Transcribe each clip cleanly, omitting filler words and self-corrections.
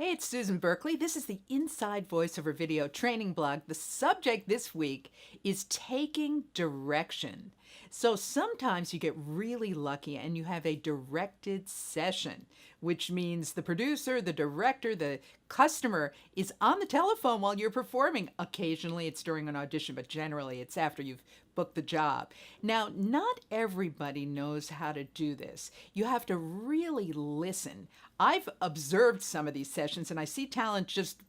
Hey, it's Susan Berkley. This is the Inside Voiceover video training blog. The subject this week is taking direction. So sometimes you get really lucky and you have a directed session, which means the producer, the director, the customer is on the telephone while you're performing. Occasionally it's during an audition, but generally it's after you've booked the job. Now, not everybody knows how to do this. You have to really listen. I've observed some of these sessions and I see talent just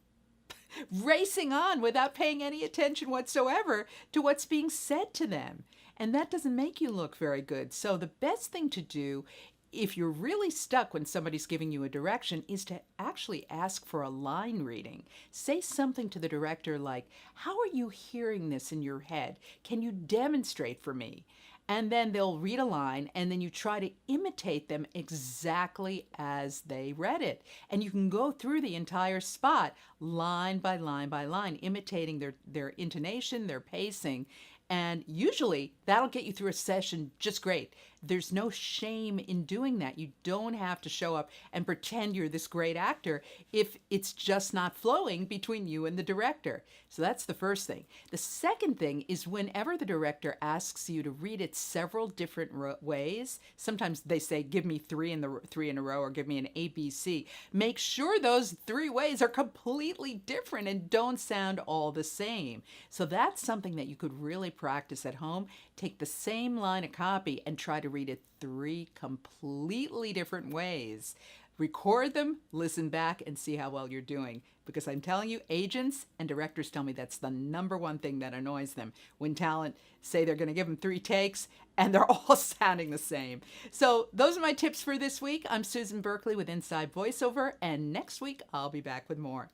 racing on without paying any attention whatsoever to what's being said to them. And that doesn't make you look very good. So the best thing to do if you're really stuck when somebody's giving you a direction is to actually ask for a line reading. Say something to the director like, "How are you hearing this in your head? Can you demonstrate for me?" And then they'll read a line and then you try to imitate them exactly as they read it. And you can go through the entire spot line by line by line, imitating their intonation, their pacing. And usually that'll get you through a session just great. There's no shame in doing that. You don't have to show up and pretend you're this great actor if it's just not flowing between you and the director. So that's the first thing. The second thing is whenever the director asks you to read it several different ways, sometimes they say, give me three in a row or give me an ABC. Make sure those three ways are completely different and don't sound all the same. So that's something that you could really practice at home. Take the same line of copy and try to read it three completely different ways. Record them, listen back, and see how well you're doing. Because I'm telling you, agents and directors tell me that's the number one thing that annoys them when talent say they're going to give them 3 takes and they're all sounding the same. So those are my tips for this week. I'm Susan Berkley with Inside Voiceover, and next week I'll be back with more.